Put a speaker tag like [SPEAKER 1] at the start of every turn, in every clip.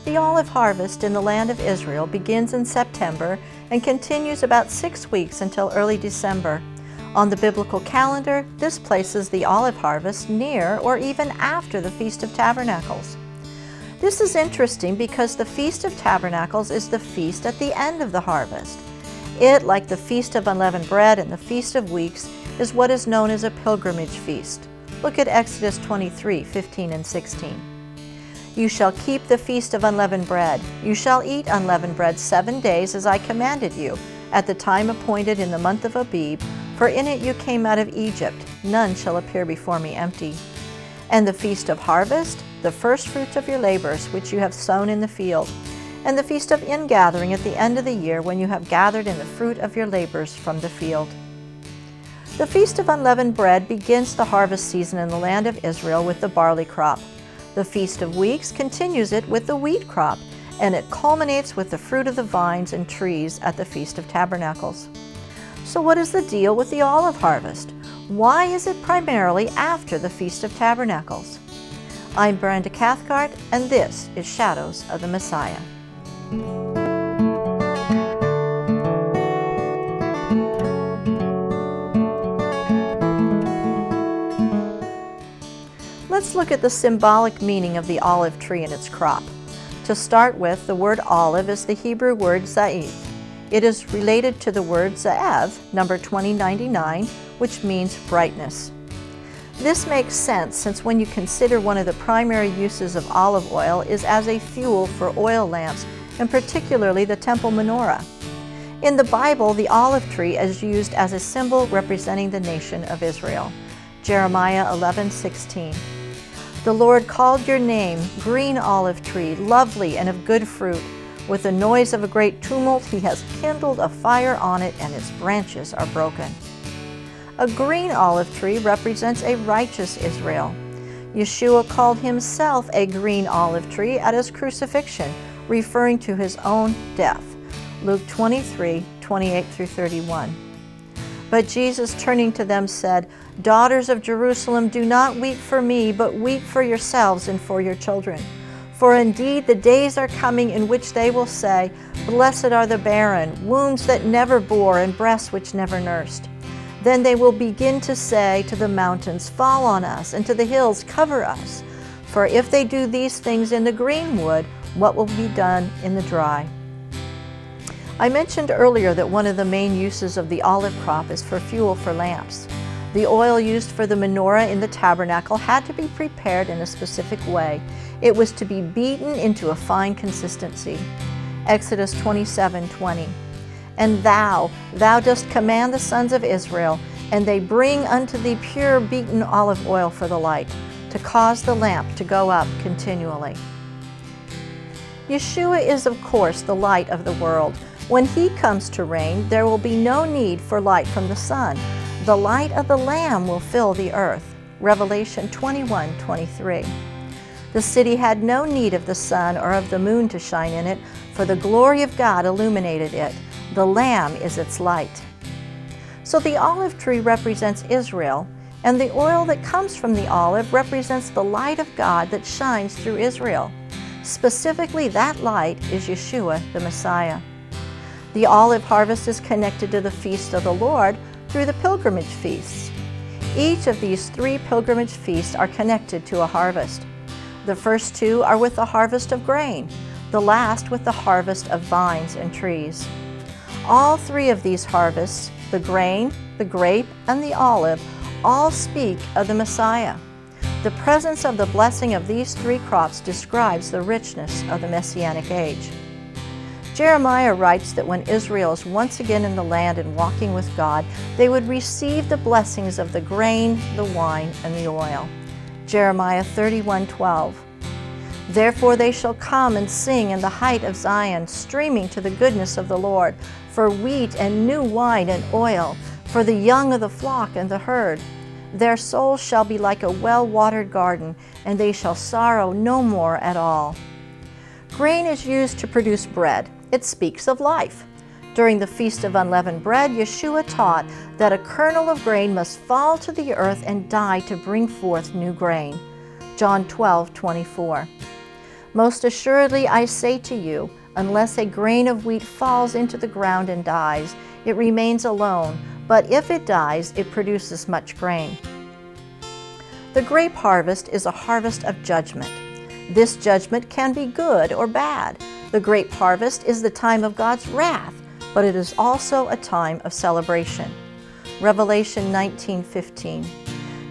[SPEAKER 1] The olive harvest in the land of Israel begins in September and continues about 6 weeks until early December. On the biblical calendar, this places the olive harvest near or even after the Feast of Tabernacles. This is interesting because the Feast of Tabernacles is the feast at the end of the harvest. It, like the Feast of Unleavened Bread and the Feast of Weeks, is what is known as a pilgrimage feast. Look at Exodus 23:15 and 16. You shall keep the Feast of Unleavened Bread. You shall eat unleavened bread 7 days as I commanded you, at the time appointed in the month of Abib, for in it you came out of Egypt. None shall appear before me empty. And the Feast of Harvest, the first fruits of your labors, which you have sown in the field. And the Feast of Ingathering at the end of the year, when you have gathered in the fruit of your labors from the field. The Feast of Unleavened Bread begins the harvest season in the land of Israel with the barley crop. The Feast of Weeks continues it with the wheat crop, and it culminates with the fruit of the vines and trees at the Feast of Tabernacles. So what is the deal with the olive harvest? Why is it primarily after the Feast of Tabernacles? I'm Brenda Cathcart, and this is Shadows of the Messiah. Let's look at the symbolic meaning of the olive tree and its crop. To start with, the word olive is the Hebrew word za'iv. It is related to the word za'ev, number 2099, which means brightness. This makes sense since when you consider one of the primary uses of olive oil is as a fuel for oil lamps, and particularly the temple menorah. In the Bible, the olive tree is used as a symbol representing the nation of Israel. Jeremiah 11:16. The Lord called your name, green olive tree, lovely and of good fruit. With the noise of a great tumult, he has kindled a fire on it, and its branches are broken. A green olive tree represents a righteous Israel. Yeshua called himself a green olive tree at his crucifixion, referring to his own death. Luke 23:28-31. But Jesus, turning to them, said, Daughters of Jerusalem, do not weep for me, but weep for yourselves and for your children. For indeed the days are coming in which they will say, Blessed are the barren, wombs that never bore, and breasts which never nursed. Then they will begin to say to the mountains, Fall on us, and to the hills, Cover us. For if they do these things in the green wood, what will be done in the dry? I mentioned earlier that one of the main uses of the olive crop is for fuel for lamps. The oil used for the menorah in the tabernacle had to be prepared in a specific way. It was to be beaten into a fine consistency. Exodus 27:20. And thou dost command the sons of Israel, and they bring unto thee pure beaten olive oil for the light, to cause the lamp to go up continually. Yeshua is, of course, the light of the world. When he comes to reign, there will be no need for light from the sun. The light of the Lamb will fill the earth. Revelation 21:23. The city had no need of the sun or of the moon to shine in it, for the glory of God illuminated it. The Lamb is its light. So the olive tree represents Israel, and the oil that comes from the olive represents the light of God that shines through Israel. Specifically, that light is Yeshua, the Messiah. The olive harvest is connected to the feast of the Lord through the pilgrimage feasts. Each of these 3 pilgrimage feasts are connected to a harvest. The first 2 are with the harvest of grain, the last with the harvest of vines and trees. All 3 of these harvests, the grain, the grape, and the olive, all speak of the Messiah. The presence of the blessing of these 3 crops describes the richness of the Messianic age. Jeremiah writes that when Israel is once again in the land and walking with God, they would receive the blessings of the grain, the wine, and the oil. Jeremiah 31:12. Therefore they shall come and sing in the height of Zion, streaming to the goodness of the Lord, for wheat and new wine and oil, for the young of the flock and the herd. Their souls shall be like a well-watered garden, and they shall sorrow no more at all. Grain is used to produce bread. It speaks of life. During the Feast of Unleavened Bread, Yeshua taught that a kernel of grain must fall to the earth and die to bring forth new grain. John 12:24. Most assuredly I say to you, unless a grain of wheat falls into the ground and dies, it remains alone, but if it dies, it produces much grain. The grape harvest is a harvest of judgment. This judgment can be good or bad. The grape harvest is the time of God's wrath, but it is also a time of celebration. Revelation 19:15.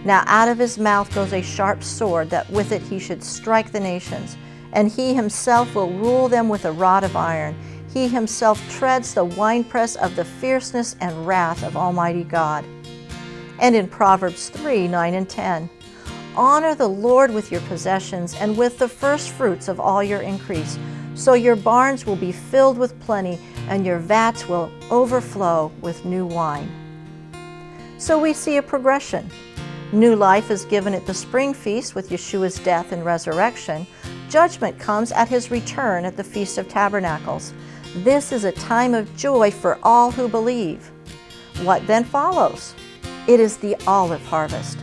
[SPEAKER 1] Now out of his mouth goes a sharp sword, that with it he should strike the nations, and he himself will rule them with a rod of iron. He himself treads the winepress of the fierceness and wrath of Almighty God. And in Proverbs 3:9 and 10, honor the Lord with your possessions and with the first fruits of all your increase, so your barns will be filled with plenty and your vats will overflow with new wine. So we see a progression. New life is given at the spring feast with Yeshua's death and resurrection. Judgment comes at his return at the Feast of Tabernacles. This is a time of joy for all who believe. What then follows? It is the olive harvest.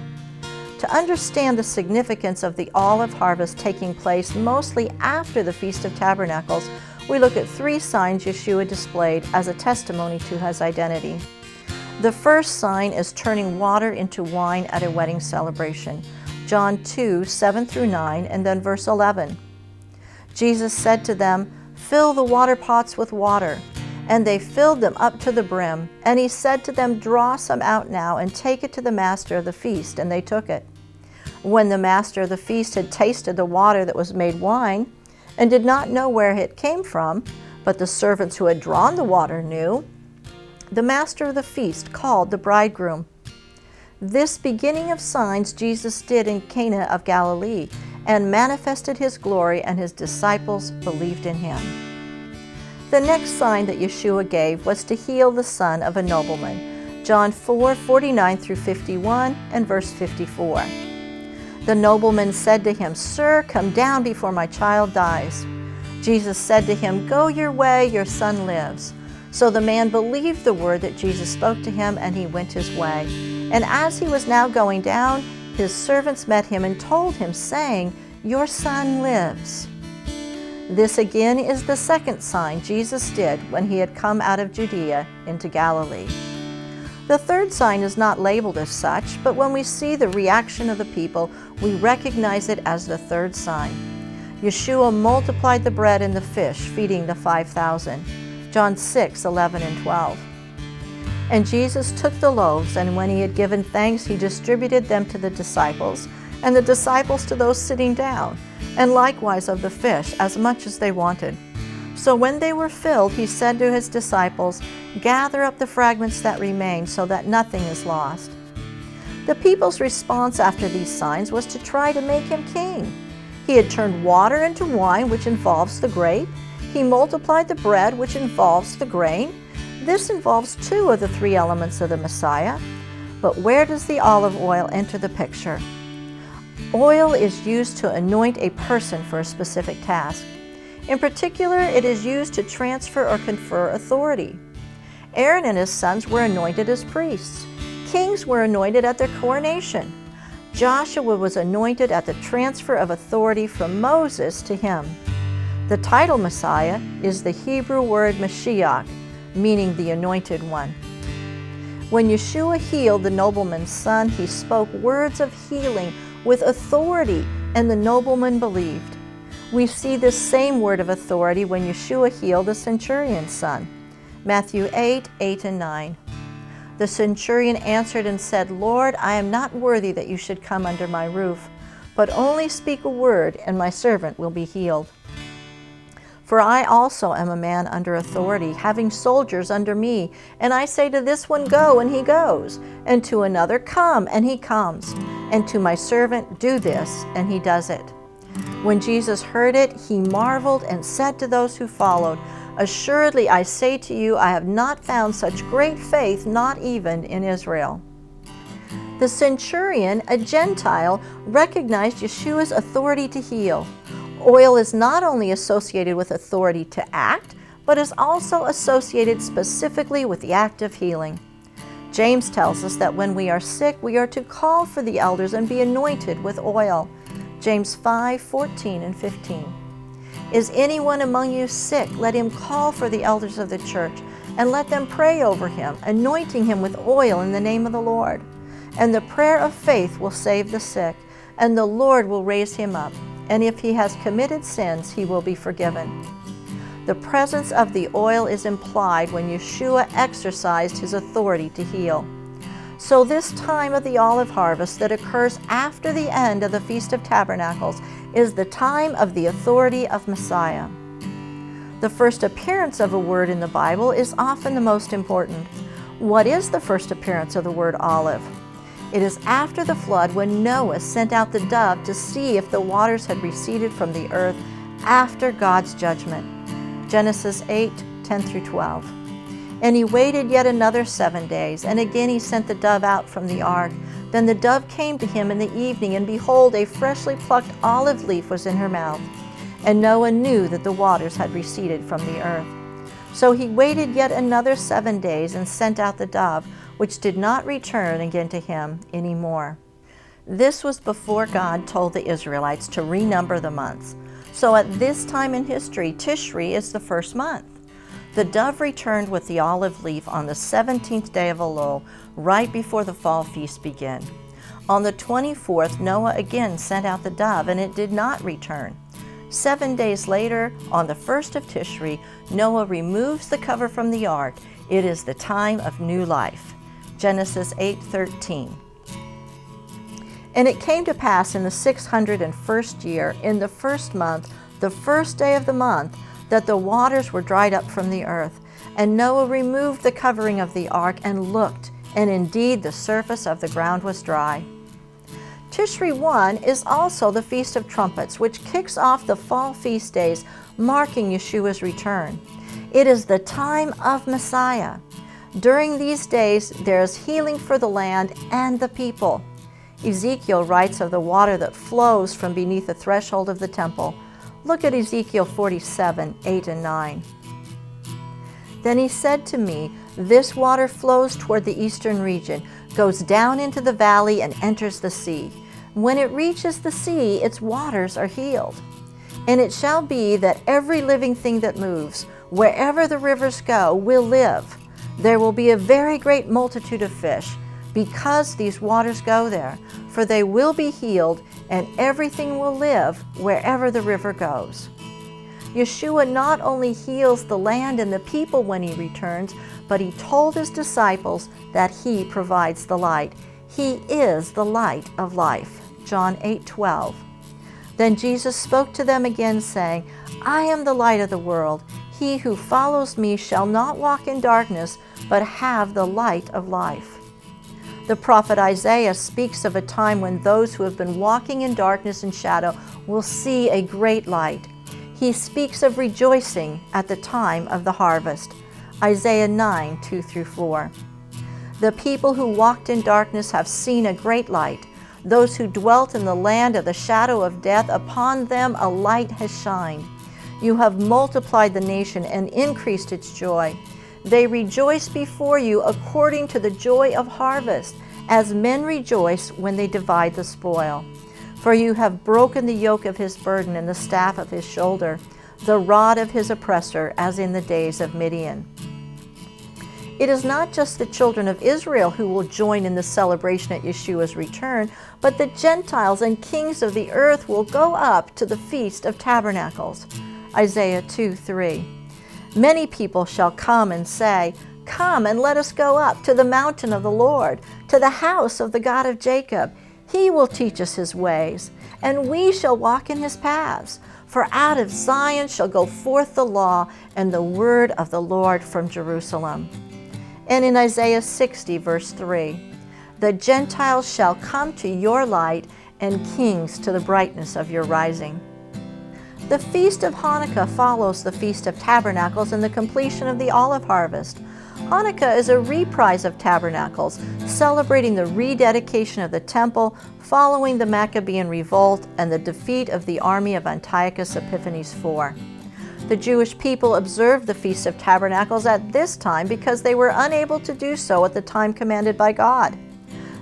[SPEAKER 1] To understand the significance of the olive harvest taking place mostly after the Feast of Tabernacles, we look at 3 signs Yeshua displayed as a testimony to his identity. The first sign is turning water into wine at a wedding celebration. John 2:7-9, and then verse 11. Jesus said to them, "Fill the water pots with water." And they filled them up to the brim. And he said to them, "Draw some out now and take it to the master of the feast." And they took it. When the master of the feast had tasted the water that was made wine, and did not know where it came from, but the servants who had drawn the water knew, the master of the feast called the bridegroom. This beginning of signs Jesus did in Cana of Galilee, and manifested his glory, and his disciples believed in him. The next sign that Yeshua gave was to heal the son of a nobleman. John 4:49-51 and verse 54. The nobleman said to him, "Sir, come down before my child dies." Jesus said to him, "Go your way, your son lives." So the man believed the word that Jesus spoke to him, and he went his way. And as he was now going down, his servants met him and told him, saying, "Your son lives." This again is the second sign Jesus did when he had come out of Judea into Galilee. The third sign is not labeled as such, but when we see the reaction of the people, we recognize it as the third sign. Yeshua multiplied the bread and the fish, feeding the 5,000. John 6:11 and 12. And Jesus took the loaves, and when he had given thanks, he distributed them to the disciples, and the disciples to those sitting down, and likewise of the fish, as much as they wanted. So when they were filled, he said to his disciples, "Gather up the fragments that remain, so that nothing is lost." The people's response after these signs was to try to make him king. He had turned water into wine, which involves the grape. He multiplied the bread, which involves the grain. This involves 2 of the 3 elements of the Messiah. But where does the olive oil enter the picture? Oil is used to anoint a person for a specific task. In particular, it is used to transfer or confer authority. Aaron and his sons were anointed as priests. Kings were anointed at their coronation. Joshua was anointed at the transfer of authority from Moses to him. The title Messiah is the Hebrew word Mashiach, meaning the anointed one. When Yeshua healed the nobleman's son, he spoke words of healing with authority, and the nobleman believed. We see this same word of authority when Yeshua healed the centurion's son. Matthew 8:8 and 9. The centurion answered and said, "Lord, I am not worthy that you should come under my roof, but only speak a word, and my servant will be healed. For I also am a man under authority, having soldiers under me, and I say to this one, 'Go,' and he goes, and to another, 'Come,' and he comes, and to my servant, 'Do this,' and he does it." When Jesus heard it, he marveled and said to those who followed, "Assuredly I say to you, I have not found such great faith, not even in Israel." The centurion, a Gentile, recognized Yeshua's authority to heal. Oil is not only associated with authority to act, but is also associated specifically with the act of healing. James tells us that when we are sick, we are to call for the elders and be anointed with oil. James 5:14 and 15. Is anyone among you sick? Let him call for the elders of the church, and let them pray over him, anointing him with oil in the name of the Lord. And the prayer of faith will save the sick, and the Lord will raise him up. And if he has committed sins, he will be forgiven. The presence of the oil is implied when Yeshua exercised his authority to heal. So this time of the olive harvest that occurs after the end of the Feast of Tabernacles is the time of the authority of Messiah. The first appearance of a word in the Bible is often the most important. What is the first appearance of the word olive? It is after the flood, when Noah sent out the dove to see if the waters had receded from the earth after God's judgment. Genesis 8:10-12. And he waited yet another 7 days, and again he sent the dove out from the ark. Then the dove came to him in the evening, and behold, a freshly plucked olive leaf was in her mouth. And Noah knew that the waters had receded from the earth. So he waited yet another 7 days, and sent out the dove, which did not return again to him any more. This was before God told the Israelites to renumber the months. So at this time in history, Tishri is the first month. The dove returned with the olive leaf on the 17th day of Elul, right before the fall feast began. On the 24th, Noah again sent out the dove, and it did not return. 7 days later, on the 1st of Tishri, Noah removes the cover from the ark. It is the time of new life. Genesis 8:13. And it came to pass in the 601st year, in the first month, the first day of the month, that the waters were dried up from the earth. And Noah removed the covering of the ark and looked, and indeed the surface of the ground was dry. Tishri 1 is also the Feast of Trumpets, which kicks off the fall feast days, marking Yeshua's return. It is the time of Messiah. During these days, there is healing for the land and the people. Ezekiel writes of the water that flows from beneath the threshold of the temple. Look at Ezekiel 47:8-9. Then he said to me, "This water flows toward the eastern region, goes down into the valley, and enters the sea. When it reaches the sea, its waters are healed. And it shall be that every living thing that moves, wherever the rivers go, will live. There will be a very great multitude of fish, because these waters go there, for they will be healed, and everything will live wherever the river goes." Yeshua not only heals the land and the people when he returns, but he told his disciples that he provides the light. He is the light of life. John 8:12. Then Jesus spoke to them again, saying, "I am the light of the world. He who follows me shall not walk in darkness, but have the light of life." The prophet Isaiah speaks of a time when those who have been walking in darkness and shadow will see a great light. He speaks of rejoicing at the time of the harvest. Isaiah 9:2-4. The people who walked in darkness have seen a great light. Those who dwelt in the land of the shadow of death, upon them a light has shined. You have multiplied the nation and increased its joy. They rejoice before you according to the joy of harvest, as men rejoice when they divide the spoil. For you have broken the yoke of his burden and the staff of his shoulder, the rod of his oppressor, as in the days of Midian. It is not just the children of Israel who will join in the celebration at Yeshua's return, but the Gentiles and kings of the earth will go up to the Feast of Tabernacles. Isaiah 2:3. Many people shall come and say, "Come and let us go up to the mountain of the Lord, to the house of the God of Jacob. He will teach us his ways, and we shall walk in his paths. For out of Zion shall go forth the law and the word of the Lord from Jerusalem." And in Isaiah 60, verse 3, "The Gentiles shall come to your light, and kings to the brightness of your rising." The Feast of Hanukkah follows the Feast of Tabernacles and the completion of the olive harvest. Hanukkah is a reprise of Tabernacles, celebrating the rededication of the temple following the Maccabean revolt and the defeat of the army of Antiochus Epiphanes IV. The Jewish people observed the Feast of Tabernacles at this time because they were unable to do so at the time commanded by God.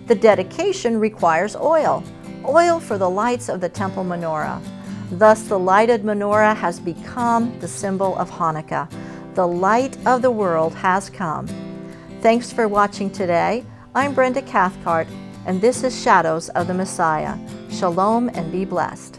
[SPEAKER 1] The dedication requires oil for the lights of the temple menorah. Thus, the lighted menorah has become the symbol of Hanukkah. The light of the world has come. Thanks for watching today. I'm Brenda Cathcart, and this is Shadows of the Messiah. Shalom and be blessed.